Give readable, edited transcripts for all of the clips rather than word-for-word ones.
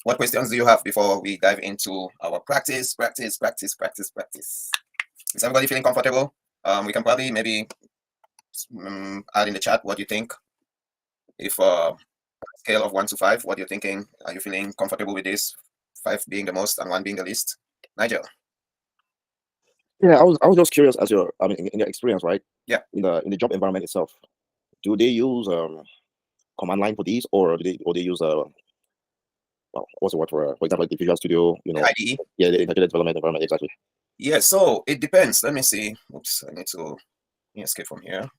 What questions do you have before we dive into our practice? Is everybody feeling comfortable? We can probably maybe add in the chat what you think. If scale of 1 to 5, what you're thinking. Are you feeling comfortable with this? 5 being the most and 1 being the least. Nigel. Yeah, I was just curious as in your experience, right? Yeah. In the job environment itself, do they use command line for these, or do they use well, what's the word for example, like the Visual Studio, The IDE. Yeah, the integrated development environment, exactly. Yeah, so it depends. Let me see. Oops, I need to escape from here.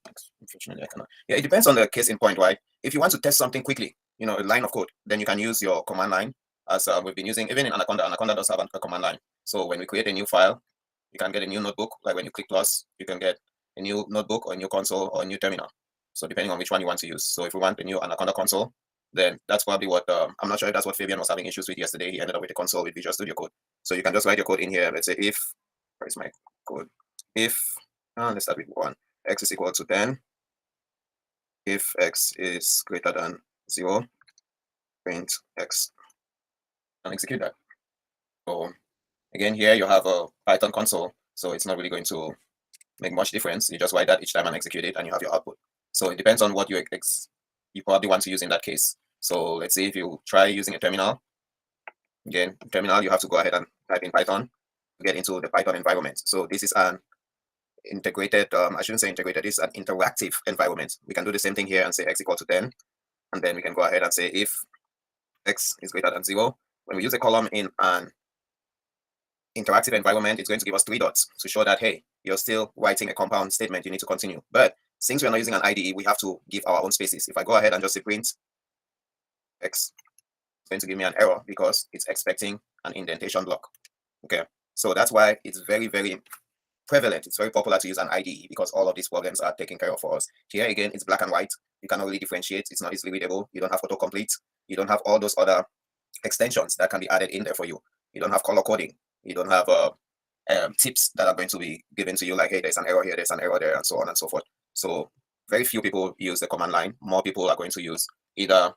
Unfortunately, I cannot. Yeah, it depends on the case in point, right? If you want to test something quickly, a line of code, then you can use your command line, as we've been using even in Anaconda. Anaconda does have a command line. So when we create a new file, you can get a new notebook. Like when you click plus, you can get a new notebook or a new console or a new terminal. So depending on which one you want to use. So if we want a new Anaconda console, then that's probably what I'm not sure if that's what Fabian was having issues with yesterday. He ended up with a console with Visual Studio Code. So you can just write your code in here. Let's say if, where's my code? If, let's start with 1. X is equal to 10. If x is greater than 0, print x, and execute that. So again, here you have a Python console, so it's not really going to make much difference. You just write that each time and execute it, and you have your output. So it depends on what you probably want to use in that case. So let's say if you try using a terminal, again, terminal, you have to go ahead and type in Python to get into the Python environment. So this is an integrated, I shouldn't say integrated, this is an interactive environment. We can do the same thing here and say x equal to 10, and then we can go ahead and say if x is greater than 0. When we use a column in an interactive environment, it's going to give us 3 dots to show that, hey, you're still writing a compound statement, you need to continue. But since we're not using an IDE, we have to give our own spaces. If I go ahead and just say print x, it's going to give me an error because it's expecting an indentation block. Okay, so that's why it's very, very prevalent. It's very popular to use an IDE because all of these problems are taken care of for us. Here again, it's black and white. You cannot really differentiate. It's not easily readable. You don't have autocomplete. You don't have all those other extensions that can be added in there for you. You don't have color coding. You don't have tips that are going to be given to you like, hey, there's an error here, there's an error there, and so on and so forth. So very few people use the command line. More people are going to use either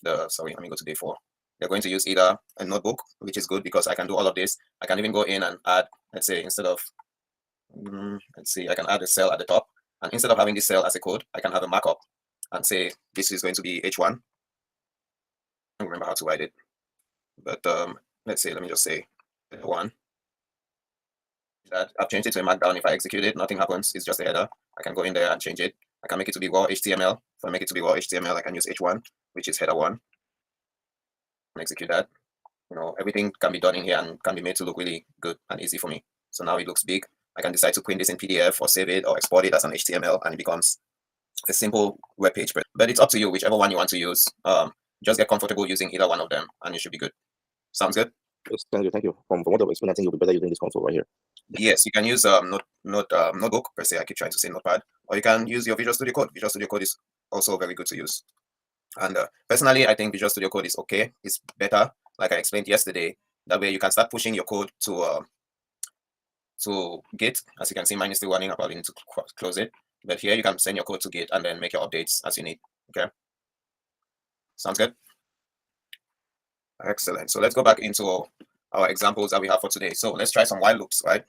let me go to day 4. They're going to use either a notebook, which is good because I can do all of this. I can even go in and add, let's say, instead of, I can add a cell at the top. And instead of having this cell as a code, I can have a markup and say, this is going to be H1. I don't remember how to write it. But let's say, let me just say 1. That I've changed it to a markdown. If I execute it, nothing happens. It's just a header. I can go in there and change it. I can make it to be raw HTML. If I make it to be raw HTML, I can use H1, which is header 1. And execute that. Everything can be done in here and can be made to look really good and easy for me. So now it looks big. I can decide to print this in PDF or save it or export it as an HTML, and it becomes a simple web page. But it's up to you, whichever one you want to use. Just get comfortable using either one of them, and you should be good. Sounds good? Yes, thank you. From what I've explained, I think you'll be better using this console right here. Yes, you can use notebook per se. I keep trying to say notepad, or you can use your Visual Studio Code. Visual Studio Code is also very good to use. And personally, I think Visual Studio Code is okay. It's better, like I explained yesterday. That way you can start pushing your code to Git. As you can see, mine is still running. I probably need to close it. But here you can send your code to Git and then make your updates as you need. Okay. Sounds good? Excellent. So let's go back into our examples that we have for today. So let's try some while loops, right?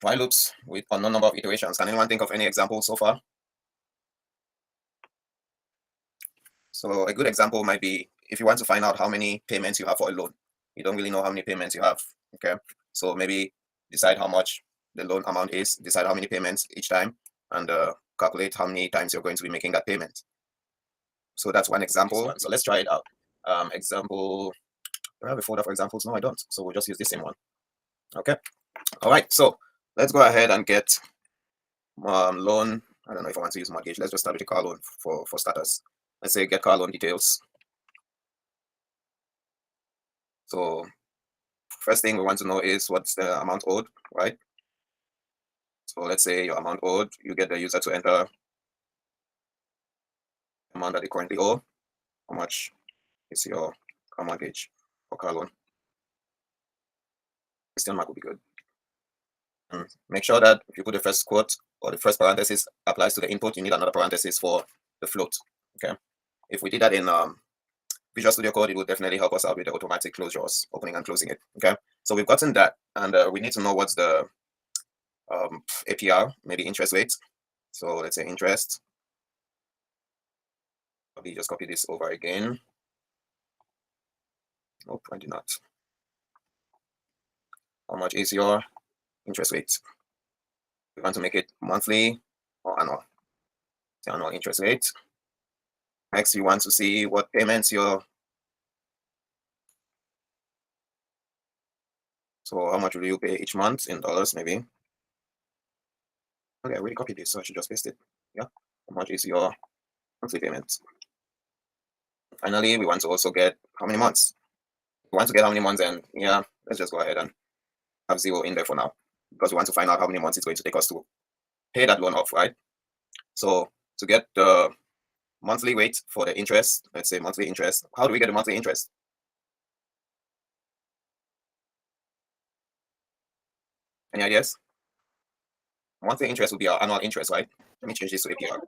While loops with unknown number of iterations. Can anyone think of any examples so far? So a good example might be if you want to find out how many payments you have for a loan. You don't really know how many payments you have. Okay. So maybe decide how much the loan amount is, decide how many payments each time, and calculate how many times you're going to be making that payment. So that's one example. So let's try it out. Example, do I have a folder for examples? No, I don't. So we'll just use the same one. Okay. All right. So let's go ahead and get loan. I don't know if I want to use mortgage. Let's just start with a car loan for starters. Let's say get car loan details. So first thing we want to know is what's the amount owed, right? So let's say your amount owed, you get the user to enter the amount that they currently owe. How much is your car mortgage or car loan? Question mark would be good. And make sure that if you put the first quote or the first parenthesis applies to the input, you need another parenthesis for the float. Okay. If we did that in Visual Studio Code, it will definitely help us out with the automatic closures, opening and closing it. Okay, so we've gotten that, and we need to know what's the APR, maybe interest rate. So let's say interest. Probably just copy this over again. Nope, I did not. How much is your interest rate? We want to make it monthly or annual. The annual interest rate. Next, you want to see what payments you're. So how much will you pay each month in dollars, maybe? Okay, I already copied this, so I should just paste it. Yeah. How much is your monthly payment? Finally, we want to also get how many months. We want to get how many months, and yeah, let's just go ahead and have 0 in there for now, because we want to find out how many months it's going to take us to pay that loan off, right? So to get the monthly rate for the interest, let's say monthly interest, how do we get the monthly interest? Any ideas? Monthly interest will be our annual interest, right? Let me change this to APR.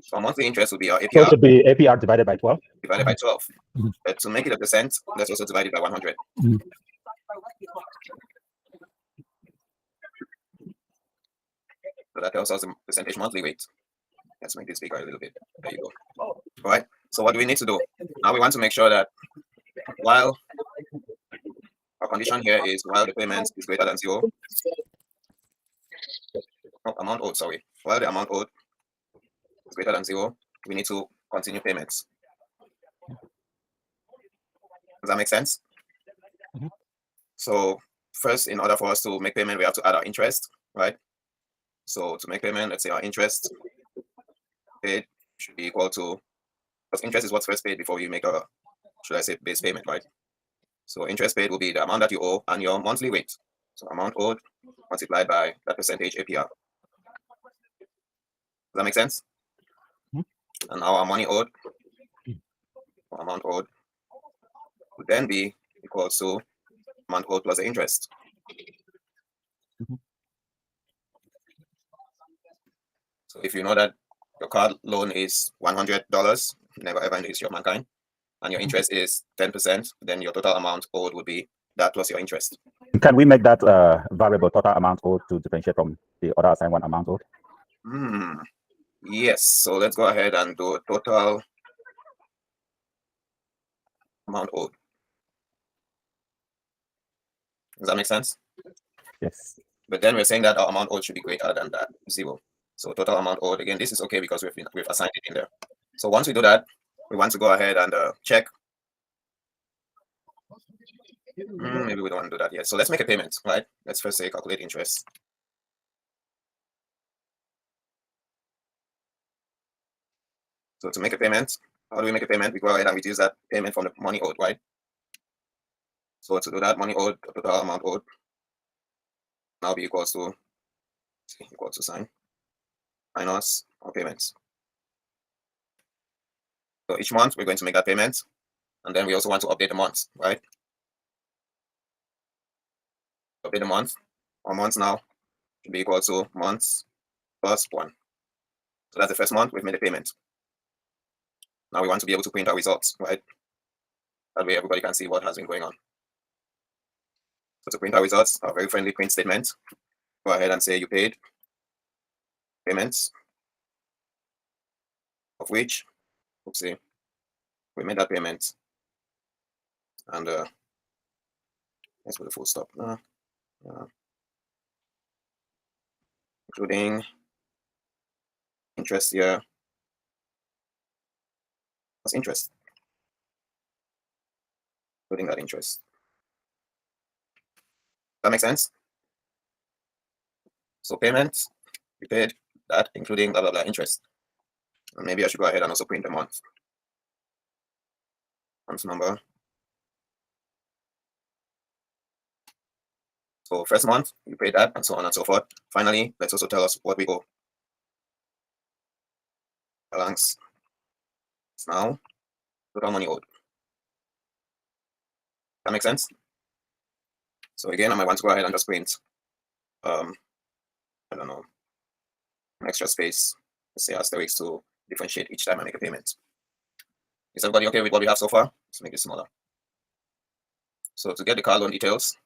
So our monthly interest will be our So it APR should be APR divided by 12. divided by 12. Mhm. But to make it a percent, let's also divide it by 100. Mhm. So that tells us the percentage monthly rate. Let's make this bigger a little bit. There you go. All right. So what do we need to do? Now we want to make sure that while our condition here is while the payment is greater than 0, amount owed, sorry. While the amount owed is greater than 0, we need to continue payments. Does that make sense? Mhm. So first, in order for us to make payment, we have to add our interest, right? So to make payment, let's say our interest paid should be equal to, because interest is what's first paid before you make a, should I say, base payment, right? So interest paid will be the amount that you owe and your monthly rate. So amount owed multiplied by that percentage APR. Does that make sense? Mhm. And now our money owed, or amount owed, would then be equal to amount owed plus the interest. Mhm. So if you know that your car loan is $100, never ever in the history of mankind, and your interest is 10%, then your total amount owed would be that plus your interest. Can we make that variable total amount owed to differentiate from the other assigned one amount owed? Yes, so let's go ahead and do total amount owed. Does that make sense? Yes. But then we're saying that our amount owed should be greater than that 0. So total amount owed, again, this is okay because we've assigned it in there. So once we do that, we want to go ahead and check. Maybe we don't want to do that yet. So let's make a payment, right? Let's first say calculate interest. So to make a payment, how do we make a payment? We go ahead and reduce that payment from the money owed, right? So to do that, money owed, total amount owed, now be equal to sign minus our payments. So each month we're going to make that payment, and then we also want to update the month, right? Update the month. Our months now should be equal to months plus 1. So that's the first month we've made a payment. Now we want to be able to print our results, right? That way everybody can see what has been going on. So to print our results, our very friendly print statement, go ahead and say you paid payments, of which, oopsie, we made that payment, and let's put a full stop, including interest here, plus interest, including that interest. That makes sense? So payments, we paid that, including blah, blah, blah, interest. And maybe I should go ahead and also print the month. Month number. So first month, you paid that, and so on and so forth. Finally, let's also tell us what we owe. Balance. Now, total money owed. That makes sense? So again, I might want to go ahead and just print, I don't know, an extra space, let's say asterisk to differentiate each time I make a payment. Is everybody okay with what we have so far? Let's make it smaller. So to get the car loan details,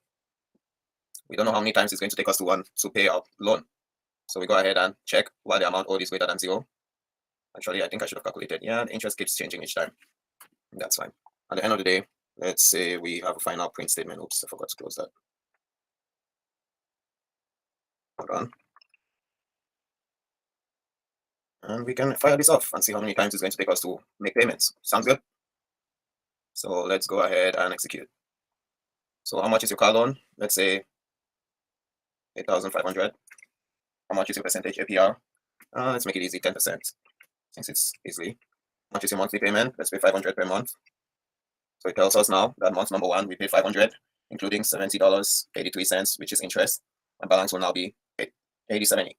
we don't know how many times it's going to take us to pay our loan. So we go ahead and check while the amount owed is greater than 0. Actually, I think I should have calculated. Yeah, the interest keeps changing each time. That's fine. At the end of the day, let's say we have a final print statement. Oops, I forgot to close that. Hold on. And we can fire this off and see how many times it's going to take us to make payments. Sounds good? So let's go ahead and execute. So how much is your car loan? Let's say 8,500. How much is your percentage APR? Let's make it easy, 10%, since it's easy. How much is your monthly payment? Let's pay 500 per month. So it tells us now that month number 1, we paid 500, including $70.83, which is interest. My balance will now be $80.70.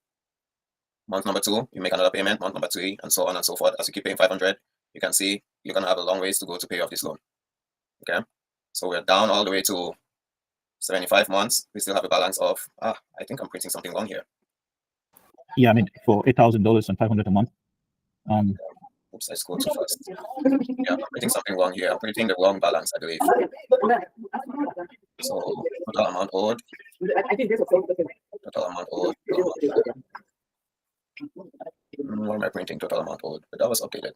Month number 2, you make another payment. Month number 3, and so on and so forth. As you keep paying 500, you can see you're gonna have a long ways to go to pay off this loan. Okay, so we're down all the way to 75 months. We still have a balance of I think I'm printing something wrong here. Yeah, I mean, for $8,000 and 500 a month. Oops, I scrolled too fast. Yeah, I'm printing something wrong here. I'm printing the wrong balance, I believe. So total amount owed. Total amount owed. What am I printing? Total amount owed. But that was updated.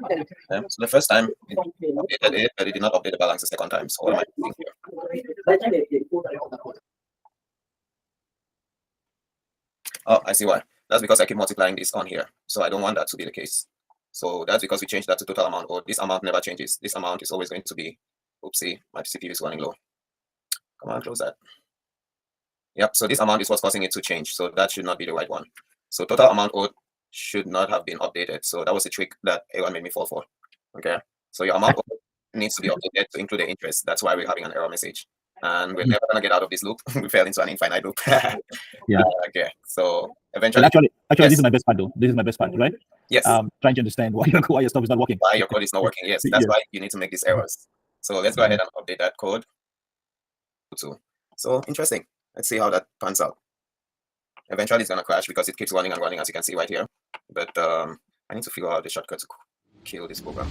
Okay. So the first time it updated it, but it did not update the balance the second time. So what am I printing here? Oh, I see why. That's because I keep multiplying this on here. So I don't want that to be the case. So that's because we changed that to total amount owed. This amount never changes. This amount is always going to be, oopsie, my CPU is running low. Come on, close that. Yep, so this amount is what's causing it to change. So that should not be the right one. So total amount owed should not have been updated. So that was a trick that everyone made me fall for. Okay, so your amount owed needs to be updated to include the interest. That's why we're having an error message. And we're never gonna get out of this loop. We fell into an infinite loop. Yeah. Okay, so And eventually, actually, yes. This is my best part, though. This is my best part, right? Yes. Trying to understand why your stuff is not working. Why your code is not working? Yes, that's Yeah. why you need to make these errors. So let's go ahead and update that code. So interesting. Let's see how that pans out. Eventually, it's gonna crash because it keeps running and running, as you can see right here. But I need to figure out the shortcut to kill this program.